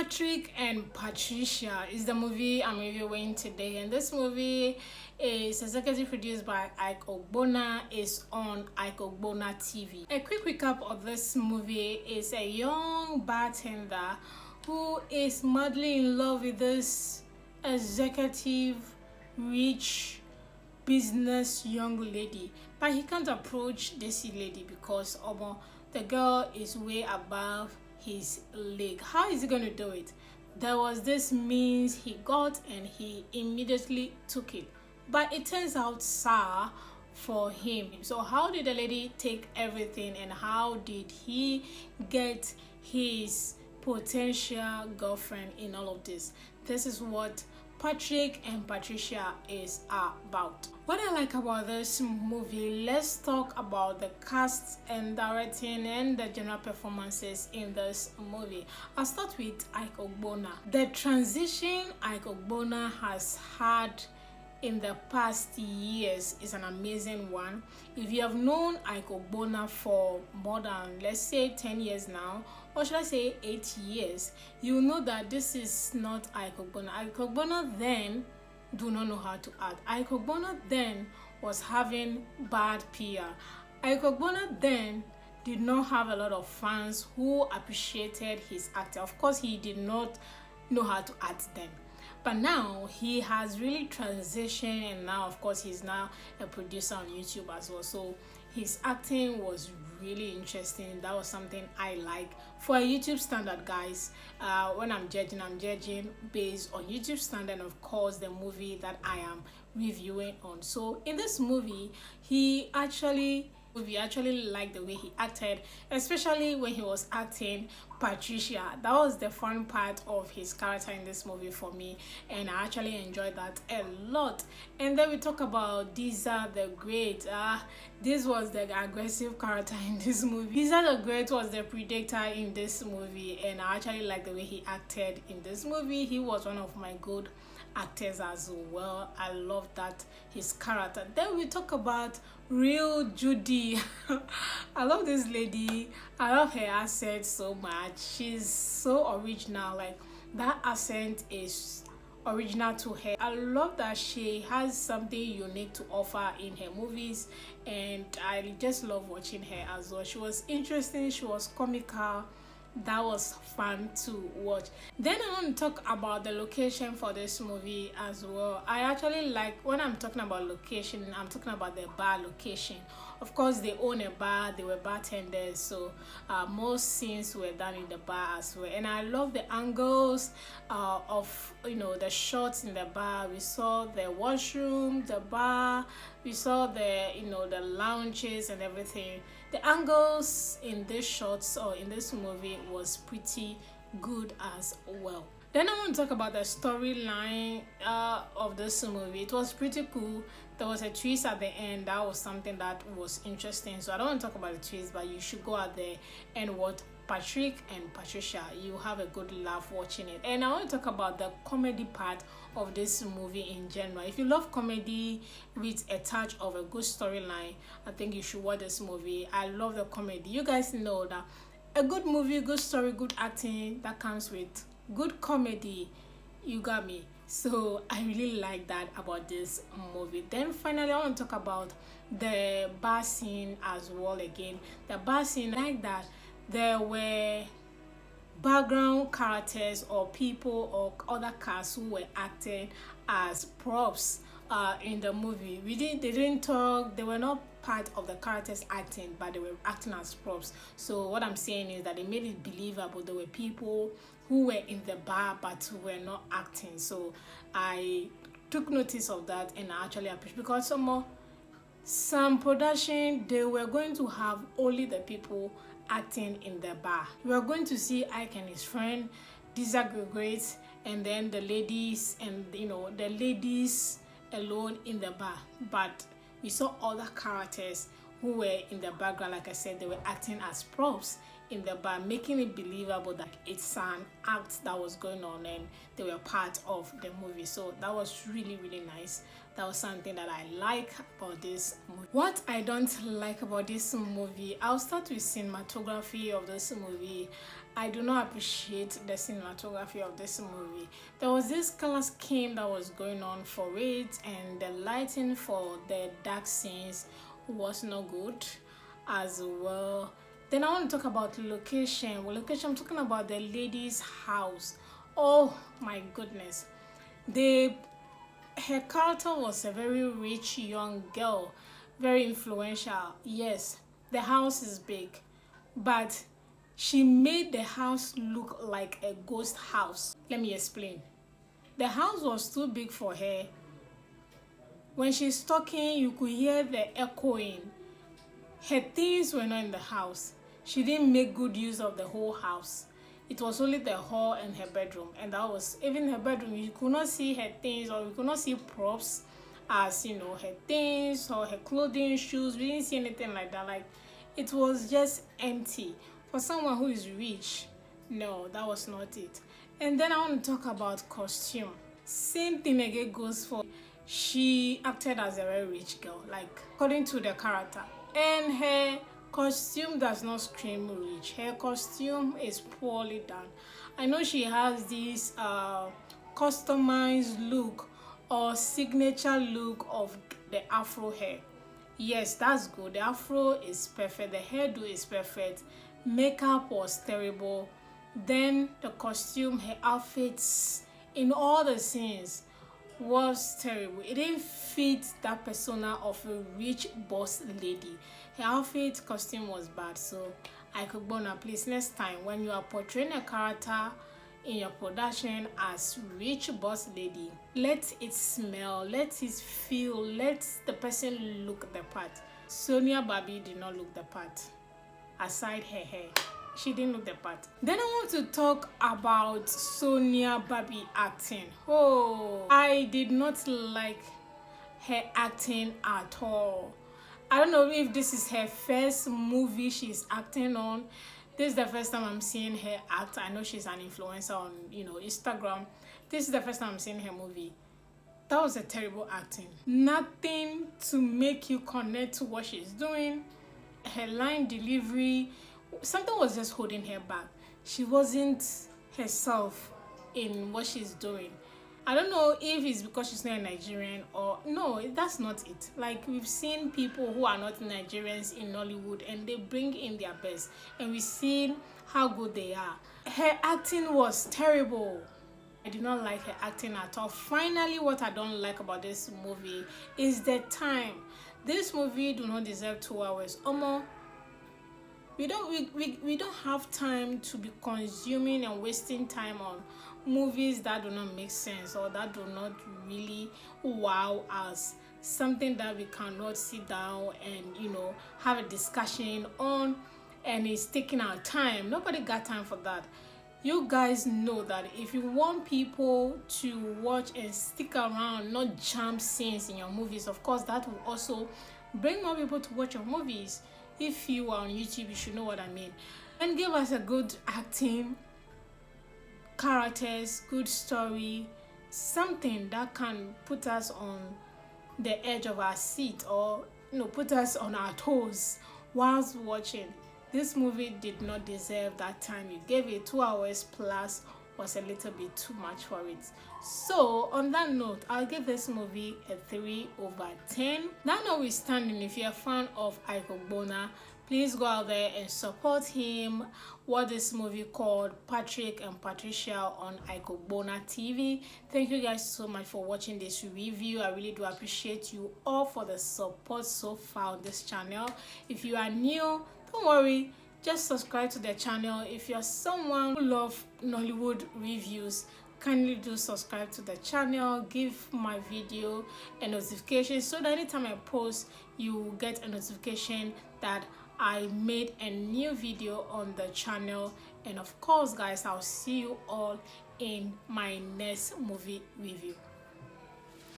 Patrick and Patricia is the movie I'm reviewing today, and this movie is executive produced by Ogbonna. Is on Ogbonna TV. A quick recap of this movie is a young bartender who is madly in love with this executive, rich business young lady, but he can't approach this lady because the girl is way above his league. How is he going to do it? There was this means he got and he immediately took it, but it turns out sour for him. So how did the lady take everything, and how did he get his potential girlfriend in all of this? This is what Patrick and Patricia is about. What I like about this movie, let's talk about the cast and directing and the general performances in this movie. I'll start with Ogbonna. The transition Ogbonna has had in the past years is an amazing one. If you have known Ogbonna for more than, let's say, 10 years now, or should I say 8 years, you know that this is not Ogbonna. Ogbonna then do not know how to act. Ogbonna then was having bad PR. Ogbonna then did not have a lot of fans who appreciated his acting. Of course, he did not know how to act then. But now he has really transitioned, and now of course he's now a producer on YouTube as well. So his acting was really interesting. That was something I like for a YouTube standard, guys. When I'm judging based on YouTube standard, and of course the movie that I am reviewing on. So in this movie, we actually liked the way he acted, especially when he was acting Patricia. That was the fun part of his character in this movie for me, and I actually enjoyed that a lot. And then we talk about Deza the Great. This was the aggressive character in this movie. Deza the Great was the predator in this movie, and I actually liked the way he acted in this movie. He was one of my good actors as well. I love that his character. Then we talk about real Judy. I love this lady. I love her accent so much. She's so original. Like, that accent is original to her. I love that she has something unique to offer in her movies, and I just love watching her as well. She was interesting, she was comical. That was fun to watch. Then I want to talk about the location for this movie as well. I actually like, when I'm talking about location, I'm talking about the bar location. Of course, they own a bar, they were bartenders, so most scenes were done in the bar as well. And I love the angles of, the shots in the bar. We saw the washroom, the bar, we saw the the lounges and everything. The angles in these shots or in this movie was pretty good as well. Then I want to talk about the storyline of this movie. It was pretty cool. There was a twist at the end. That was something that was interesting. So I don't want to talk about the twist, but you should go out there and watch Patrick and Patricia. You have a good laugh watching it. And I want to talk about the comedy part of this movie in general. If you love comedy with a touch of a good storyline, I think you should watch this movie. I love the comedy. You guys know that a good movie, good story, good acting, that comes with good comedy. You got me. So I really like that about this movie. Then finally, I want to talk about the bar scene as well. Again, the bar scene, like that there were background characters or people or other cast who were acting as props in the movie. They didn't talk. They were not part of the characters acting, but they were acting as props. So what I'm saying is that they made it believable. There were people who were in the bar but who were not acting. So I took notice of that, and I actually appreciate, because some production, they were going to have only the people acting in the bar. We are going to see Ike and his friend Deza Great, and then the ladies, and the ladies alone in the bar. But we saw other characters who were in the background. Like I said, they were acting as props in the bar, making it believable that it's an act that was going on and they were part of the movie. So that was really, really nice. That was something that I like about this movie. What I don't like about this movie, I'll start with cinematography of this movie. I do not appreciate the cinematography of this movie. There was this color scheme that was going on for it, and the lighting for the dark scenes was not good as well. Then I want to talk about location. Well, location, I'm talking about the lady's house. Oh my goodness. Her character was a very rich young girl, very influential. Yes, the house is big, but she made the house look like a ghost house. Let me explain. The house was too big for her. When she's talking, you could hear the echoing. Her things were not in the house. She didn't make good use of the whole house. It was only the hall and her bedroom, and that was even her bedroom. You could not see her things, or you could not see props as, you know, her things or her clothing, shoes. We didn't see anything like that. Like, it was just empty. For someone who is rich, no, that was not it. And then I want to talk about costume. Same thing again goes for, she acted as a very rich girl, like according to the character, and her costume does not scream rich. Her costume is poorly done. I know she has this customized look or signature look of the afro hair. Yes, that's good. The afro is perfect. The hairdo is perfect. Makeup was terrible. Then the costume, her outfits in all the scenes was terrible. It didn't fit that persona of a rich boss lady. Her outfit, costume was bad. So Ogbonna, please, next time when you are portraying a character in your production as rich boss lady, let it smell, let it feel, let the person look the part. Sonia Babi did not look the part. Aside her hair, she didn't look the part. Then I want to talk about Sonia Babi acting. Oh, I did not like her acting at all. I don't know if this is her first movie she's acting on. This is the first time I'm seeing her act. I know she's an influencer on, you know, Instagram. This is the first time I'm seeing her movie. That was a terrible acting. Nothing to make you connect to what she's doing. Her line delivery, something was just holding her back. She wasn't herself in what she's doing. I don't know if it's because she's not a Nigerian or no, that's not it. Like, we've seen people who are not Nigerians in Nollywood and they bring in their best, and we've seen how good they are. Her acting was terrible. I did not like her acting at all. Finally, what I don't like about this movie is the time. This movie do not deserve 2 hours. We don't have time to be consuming and wasting time on movies that do not make sense or that do not really wow us. Something that we cannot sit down and, you know, have a discussion on, and it's taking our time. Nobody got time for that. You guys know that if you want people to watch and stick around, not jump scenes in your movies, of course that will also bring more people to watch your movies. If you are on YouTube, you should know what I mean. And give us a good acting, characters, good story, something that can put us on the edge of our seat, or, you know, put us on our toes whilst watching. This movie did not deserve that time you gave it. 2 hours plus was a little bit too much for it. So on that note, I'll give this movie a 3/10. That notwithstanding, if you're a fan of Ogbonna, please go out there and support him. Watch this movie called Patrick and Patricia on Ogbonna TV. Thank you guys so much for watching this review. I really do appreciate you all for the support so far on this channel. If you are new, don't worry, just subscribe to the channel. If you're someone who loves Nollywood reviews, kindly do subscribe to the channel. Give my video a notification so that anytime I post, you will get a notification that I made a new video on the channel. And of course guys, I'll see you all in my next movie review.